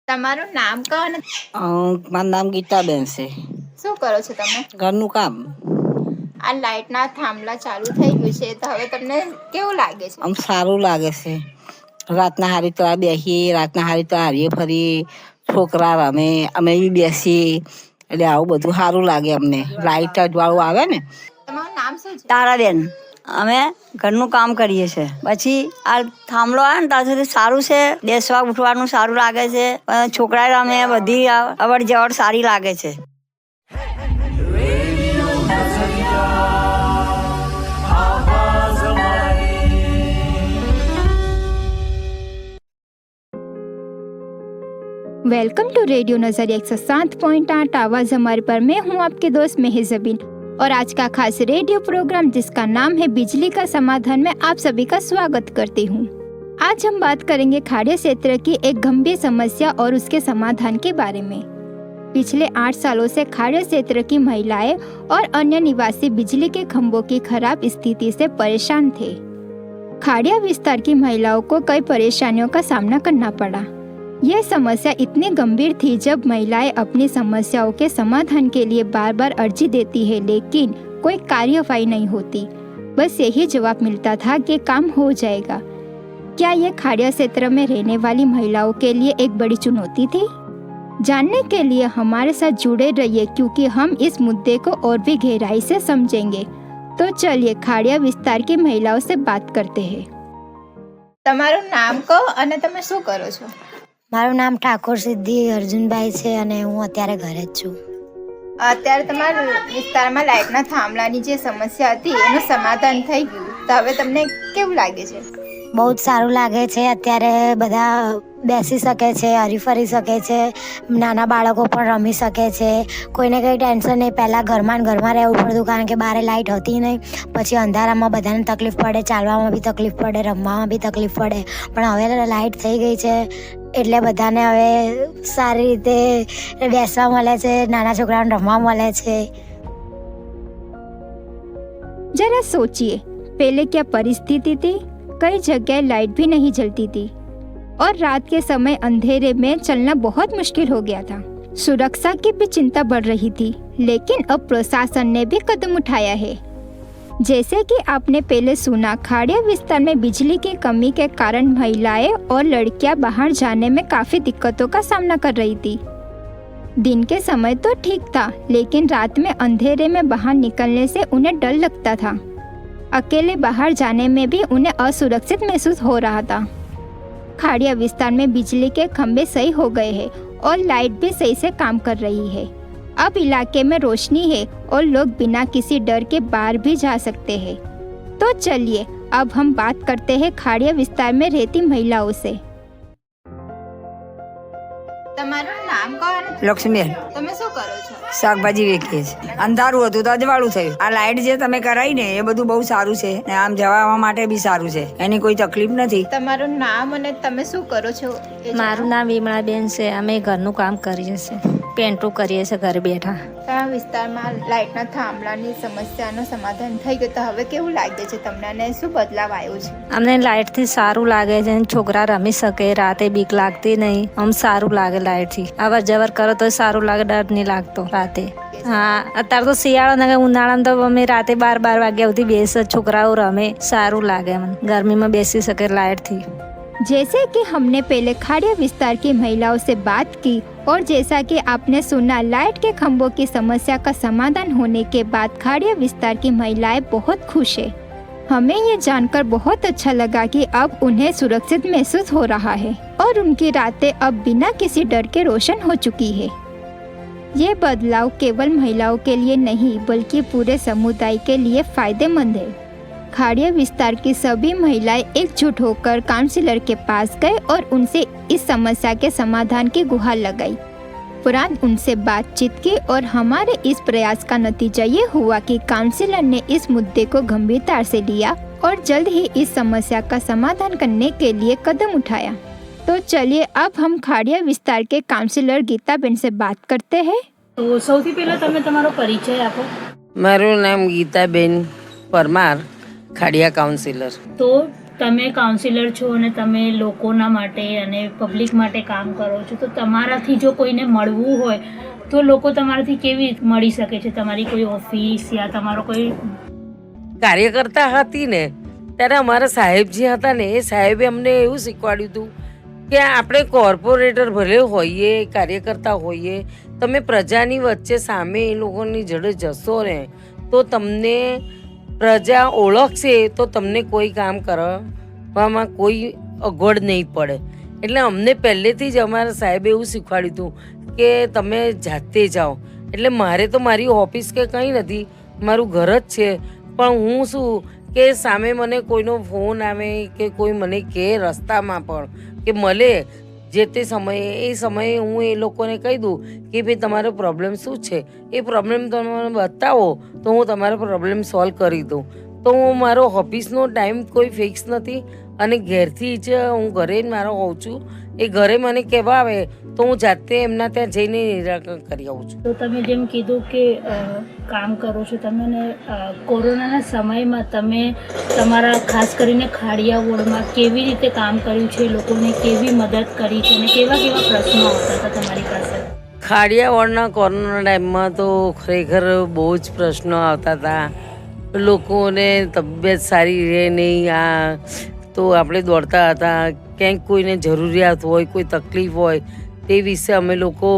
તમારું નામ કહો ને. મારું નામ ગીતાબેન છે. શું કરો છો તમે? ઘરનું કામ. આ લાઇટના થાંભલા ચાલુ થઈ ગયું છે તો હવે તમને કેવું લાગે છે? આમ સારું લાગે છે. રાતના હારી તો બેસીએ, રાતના હારી તો હારીએ ફરીએ, છોકરા રમે, અમે બી બેસીએ, એટલે આવું બધું સારું લાગે અમને. લાઇટ જ વાળું આવે ને. તમારું નામ શું છે? તારાબેન. અમે ઘરનું કામ કરીએ છીએ. પછી આ થાંભલો આવે ને ત્યાં સુધી સારું છે, બેસવા ઉઠવાનું સારું લાગે છે, છોકરા રમે, બધી અવર જવર સારી લાગે છે. वेलकम टू रेडियो नजरिया 107.8 आवाज हमारे पर। मैं हूं आपके दोस्त मेहर जबीन और आज का खास रेडियो प्रोग्राम जिसका नाम है बिजली का समाधान में आप सभी का स्वागत करती हूं। आज हम बात करेंगे खाड़ी क्षेत्र की एक गंभीर समस्या और उसके समाधान के बारे में। पिछले 8 सालों से खाड़ी क्षेत्र की महिलाएं और अन्य निवासी बिजली के खंभों की खराब स्थिति से परेशान थे। खाड़िया विस्तार की महिलाओं को कई परेशानियों का सामना करना पड़ा। यह समस्या इतनी गंभीर थी जब महिलाएं अपनी समस्याओं के समाधान के लिए बार बार अर्जी देती है, लेकिन कोई कार्यवाही नहीं होती। बस यही जवाब मिलता था कि काम हो जाएगा। क्या यह खाड़िया क्षेत्र में रहने वाली महिलाओं के लिए एक बड़ी चुनौती थी? जानने के लिए हमारे साथ जुड़े रहिए क्योंकि हम इस मुद्दे को और भी गहराई से समझेंगे। तो चलिए खाड़िया विस्तार की महिलाओं से बात करते हैं। તમારું નામ કહો અને તમે શું કરો છો? મારું નામ ઠાકોર સિદ્ધિ અર્જુનભાઈ છે અને હું અત્યારે ઘરે જ છું. અત્યારે તમારા વિસ્તારમાં લાઇટના થાંભલાની જે સમસ્યા હતી એનું સમાધાન થઈ ગયું તો હવે તમને કેવું લાગે છે? બહુ જ સારું લાગે છે. અત્યારે બધા બેસી શકે છે, હરીફરી શકે છે, નાના બાળકો પણ રમી શકે છે, કોઈને કંઈ ટેન્શન નહીં. પહેલાં ઘરમાં ને ઘરમાં રહેવું પડતું કારણ કે બહાર લાઇટ હતી નહીં. પછી અંધારામાં બધાને તકલીફ પડે, ચાલવામાં બી તકલીફ પડે, રમવામાં બી તકલીફ પડે. પણ હવે લાઇટ થઈ ગઈ છે એટલે બધાને હવે સારી રીતે બેસવા મળે છે, નાના છોકરાઓને રમવા મળે છે. जरा सोचिए, पहले क्या परिस्थिति थी। कई जगह लाइट भी नहीं जलती थी और रात के समय अंधेरे में चलना बहुत मुश्किल हो गया था। सुरक्षा की भी चिंता बढ़ रही थी, लेकिन अब प्रशासन ने भी कदम उठाया है। जैसे कि आपने पहले सुना, खाड़िया विस्तार में बिजली की कमी के कारण महिलाएं और लड़कियां बाहर जाने में काफी दिक्कतों का सामना कर रही थी। दिन के समय तो ठीक था, लेकिन रात में अंधेरे में बाहर निकलने से उन्हें डर लगता था। अकेले बाहर जाने में भी उन्हें असुरक्षित महसूस हो रहा था। खाड़िया विस्तार में बिजली के खंभे सही हो गए हैं और लाइट भी सही से काम कर रही है। अब इलाके में रोशनी है और लोग बिना किसी डर के बाहर भी जा सकते हैं। तो चलिए अब हम बात करते हैं खाड़िया विस्तार में रहती महिलाओं से। તમારું નામ કહો ને. લક્ષ્મીબેન. તમે શું કરો છો? શાકભાજી વેચીએ છીએ. અંધારું હતું તો અજવાળું થયું. આ લાઇટ જે તમે કરાવી ને એ બધું બહુ સારું છે ને આમ જવા આવવા માટે બી સારું છે, એની કોઈ તકલીફ નથી. તમારું નામ અને તમે શું કરો છો? મારું નામ વિમળાબેન છે. અમે ઘરનું કામ કરીએ છીએ, પેન્ટું કરીએ છીએ ઘરે બેઠા. તમારા વિસ્તારમાં લાઇટના થાંભલાની સમસ્યાનું સમાધાન થઈ ગયું તો હવે કેવું લાગે છે તમને અને શું બદલાવ આવ્યો છે? અમને લાઇટથી સારું લાગે છે, છોકરા રમી શકે, રાતે બીક લાગતી નહીં. આમ સારું લાગે લાઇટથી. અવર જવર કરો તો સારું લાગે, ડર નહીં લાગતો રાતે. હા, અત્યારે તો શિયાળો ને ઉનાળામાં તો અમે રાતે 12 વાગ્યા સુધી બેસે, છોકરાઓ રમે, સારું લાગે. અમને ગરમીમાં બેસી શકે लाइट थी। जैसे कि हमने पहले खाड़िया विस्तार की महिलाओं से बात की और जैसा कि आपने सुना, लाइट के खंभों की समस्या का समाधान होने के बाद खाड़िया विस्तार की महिलाएं बहुत खुश है। हमें ये जानकर बहुत अच्छा लगा कि अब उन्हें सुरक्षित महसूस हो रहा है और उनकी रातें अब बिना किसी डर के रोशन हो चुकी है। ये बदलाव केवल महिलाओं के लिए नहीं बल्कि पूरे समुदाय के लिए फायदेमंद है। खाड़िया विस्तार की सभी महिलाएं एकजुट होकर काउंसिलर के पास गए और उनसे इस समस्या के समाधान की गुहार लगाई। उपरांत उनसे बातचीत की और हमारे इस प्रयास का नतीजा ये हुआ कि काउंसिलर ने इस मुद्दे को गंभीरता से लिया और जल्द ही इस समस्या का समाधान करने के लिए कदम उठाया। तो चलिए अब हम खाड़िया विस्तार के काउंसिलर गीताबेन से बात करते हैं। तो સૌથી પહેલા તમે તમારો પરિચય આપો। મારું નામ ગીતાબેન પરમાર, ખાડિયા કાઉન્સિલર। તો તમે કાઉન્સિલર છો અને તમે લોકોના માટે અને પબ્લિક માટે કામ કરો છો, તો તમારાથી જો કોઈને મળવું હોય તો લોકો તમારાથી કેવી રીતે મળી શકે છે? તમારી કોઈ ઓફિસ યા તમારો કોઈ કાર્યકર્તા હતી ને ત્યારે અમારા સાહેબજી હતા ને, એ સાહેબે અમને એવું શીખવાડ્યું હતું કે આપણે કોર્પોરેટર ભલે હોઈએ, કાર્યકર્તા હોઈએ, તમે પ્રજાની વચ્ચે સામે એ લોકોની જોડે જશો ને તો તમને પ્રજા ઓળખશે, તો તમને કોઈ કામ કરવામાં કોઈ અગવડ નહીં પડે. એટલે અમને પહેલેથી જ અમારા સાહેબે એવું શીખવાડ્યું હતું કે તમે જાતે જાઓ. એટલે મારે તો મારી ઓફિસ કે કંઈ નથી, મારું ઘર જ છે. પણ હું શું કે સામે મને કોઈનો ફોન આવે કે કોઈ મને કહે રસ્તામાં પણ કે મળે જે તે સમયે, એ સમયે હું એ લોકોને કહી દઉં કે ભાઈ તમારો પ્રોબ્લેમ શું છે, એ પ્રોબ્લેમ તમે બતાવો તો હું તમારો પ્રોબ્લેમ સોલ્વ કરી દઉં. તો હું મારો ઓફિસનો ટાઈમ કોઈ ફિક્સ નથી અને ઘેરથી જ હું ઘરે જ મારો હોઉં છું. એ ઘરે મને કહેવા આવે તો હું જાતે એમના ત્યાં જઈને નિરાકરણ કરી આવું છું. તો તમે જેમ કીધું કે કામ કરો છો તમે, ને કોરોનાના સમયમાં તમે તમારા ખાસ કરીને ખાડિયા વોર્ડમાં કેવી રીતે કામ કર્યું છે, લોકોને કેવી મદદ કરી છે અને કેવા કેવા પ્રશ્નો આવતા હતા તમારી પાસે? ખાડિયા વોર્ડના કોરોના ટાઈમમાં તો ખરેખર બહુ જ પ્રશ્નો આવતા હતા. લોકોને તબિયત સારી રહે નહીં, આ તો આપણે દોડતા હતા. ક્યાંક કોઈને જરૂરિયાત હોય, કોઈ તકલીફ હોય, તે વિશે અમે લોકો,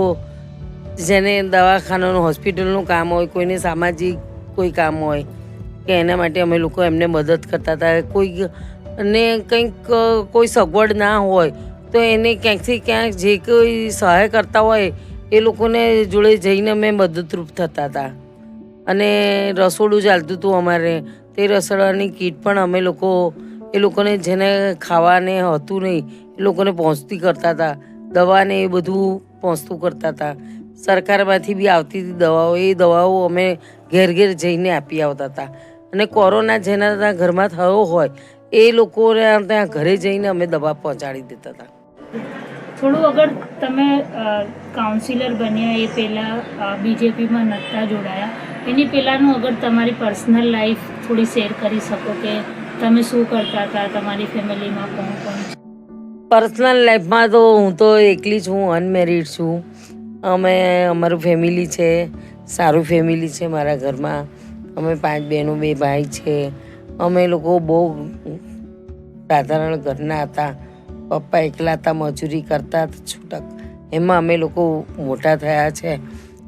જેને દવાખાનાનું હોસ્પિટલનું કામ હોય, કોઈને સામાજિક કોઈ કામ હોય કે એના માટે અમે લોકો એમને મદદ કરતા હતા. કોઈ ને કંઈક કોઈ સગવડ ના હોય તો એને ક્યાંકથી ક્યાંક જે કોઈ સહાય કરતા હોય એ લોકોને જોડે જઈને અમે મદદરૂપ થતા હતા. અને રસોડું ચાલતું હતું અમારે, તે રસોડાની કીટ પણ અમે લોકો એ લોકોને જેને ખાવાને હતું નહીં એ લોકોને પહોંચતી કરતા હતા. દવાને એ બધું પહોંચતું કરતા હતા. સરકારમાંથી બી આવતી હતી દવાઓ, એ દવાઓ અમે ઘેર ઘેર જઈને આપી આવતા હતા. અને કોરોના જેના ત્યાં ઘરમાં થયો હોય એ લોકોને ત્યાં ઘરે જઈને અમે દવા પહોંચાડી દેતા હતા. થોડું અગર તમે કાઉન્સિલર બન્યા એ પહેલાં બીજેપીમાં નહોતા જોડાયા, એની પહેલાંનું અગર તમારી પર્સનલ લાઈફ થોડી શેર કરી શકો કે તમે શું કરતા હતા, તમારી ફેમિલીમાં કોણ કોણ છે? પર્સનલ લાઈફમાં તો હું તો એકલી જ હું, અનમેરિડ છું. અમારું ફેમિલી છે, સારું ફેમિલી છે મારા ઘરમાં. અમે 5 બહેનો 2 ભાઈ છે. અમે લોકો બહુ સાધારણ ઘરના હતા. પપ્પા એકલા હતા, મજૂરી કરતા છૂટક. એમાં અમે લોકો મોટા થયા છે.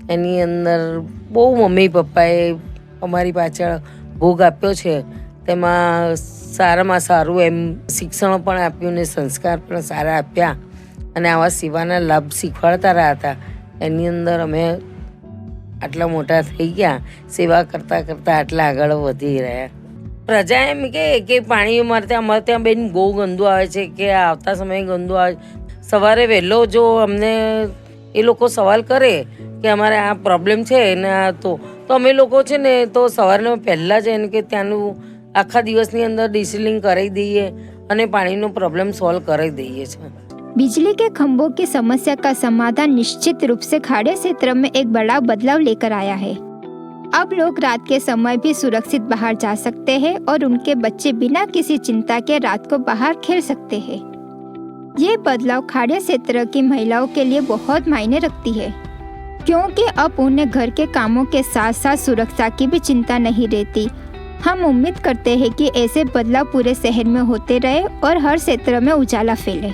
એની અંદર બહુ મમ્મી પપ્પાએ અમારી પાછળ ભોગ આપ્યો છે. તેમાં સારામાં સારું એમ શિક્ષણ પણ આપ્યું ને સંસ્કાર પણ સારા આપ્યા અને આવા સેવાના લાભ શીખવાડતા રહ્યા હતા. એની અંદર અમે આટલા મોટા થઈ ગયા, સેવા કરતાં કરતાં આટલા આગળ વધી રહ્યા. પ્રજા એમ કે પાણી અમારે ત્યાં બેન બહુ ગંદુ આવે છે, કે આવતા સમયે ગંદુ આવે. સવારે વહેલો જો અમને એ લોકો સવાલ કરે કે અમારે આ પ્રોબ્લેમ છે ને આ તો અમે લોકો છે ને તો સવારના પહેલાં જ એને કે ત્યાંનું આખા દિવસની અંદર ડિસિલિંગ કરાવી દઈએ અને પાણીનો प्रॉब्लम सॉल्व कर दिए हैं। बिजली के खंभों की समस्या का समाधान निश्चित रूप से खाड़ी क्षेत्र में एक बड़ा बदलाव लेकर आया है। अब लोग रात के समय भी सुरक्षित बाहर जा सकते हैं और उनके बच्चे बिना किसी चिंता के रात को बाहर खेल सकते हैं। ये बदलाव खाड़ी क्षेत्र की महिलाओं के लिए बहुत मायने रखती है, क्योंकि अब उन्हें घर के कामों के साथ साथ सुरक्षा की भी चिंता नहीं रहती। हम उम्मीद करते हैं कि ऐसे बदलाव पूरे शहर में होते रहे और हर क्षेत्र में उजाला फैले।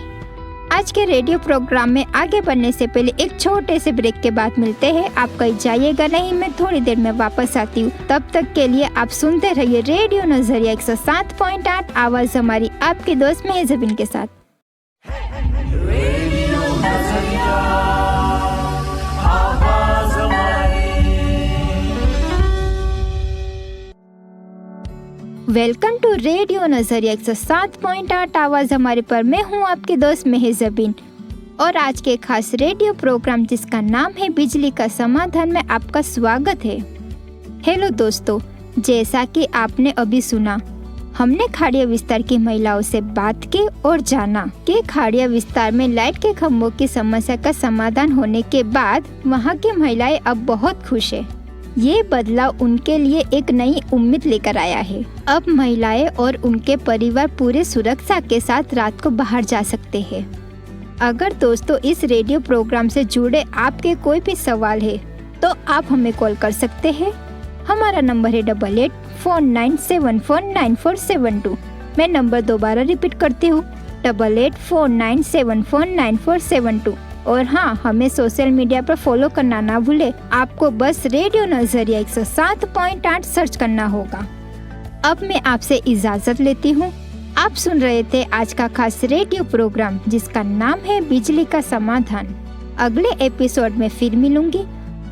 आज के रेडियो प्रोग्राम में आगे बढ़ने से पहले एक छोटे से ब्रेक के बाद मिलते हैं। आप कहीं जाइएगा नहीं, मैं थोड़ी देर में वापस आती हूँ। तब तक के लिए आप सुनते रहिए रेडियो नजरिया 107.8 आवाज हमारी, आपके दोस्त मैं जबीन के साथ। वेलकम टू रेडियो नजरिया 107.8 आवाज हमारे पर। मैं हूँ आपकी दोस्त मेहजबीन और आज के खास रेडियो प्रोग्राम जिसका नाम है बिजली का समाधान में आपका स्वागत है। हेलो दोस्तों, जैसा कि आपने अभी सुना, हमने खाड़िया विस्तार की महिलाओं से बात की और जाना कि खाड़िया विस्तार में लाइट के खंभों की समस्या का समाधान होने के बाद वहाँ की महिलाएं अब बहुत खुश है। ये बदलाव उनके लिए एक नई उम्मीद लेकर आया है। अब महिलाएं और उनके परिवार पूरे सुरक्षा के साथ रात को बाहर जा सकते हैं। अगर दोस्तों इस रेडियो प्रोग्राम से जुड़े आपके कोई भी सवाल है तो आप हमें कॉल कर सकते हैं। हमारा नंबर है 8849749472। मैं नंबर दोबारा रिपीट करती हूँ, 8849749472। और हाँ, हमें सोशल मीडिया पर फॉलो करना ना भूले। आपको बस रेडियो नजरिया 107.8 सर्च करना होगा। अब मैं आपसे इजाजत लेती हूँ। आप सुन रहे थे आज का खास रेडियो प्रोग्राम जिसका नाम है बिजली का समाधान। अगले एपिसोड में फिर मिलूंगी।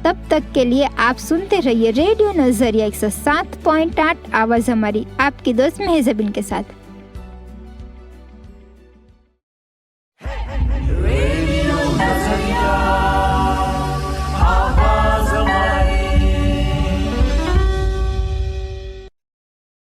तब तक के लिए आप सुनते रहिए रेडियो नजरिया 107.8 आवाज हमारी, आपकी दोस्त मेहजबिन के साथ।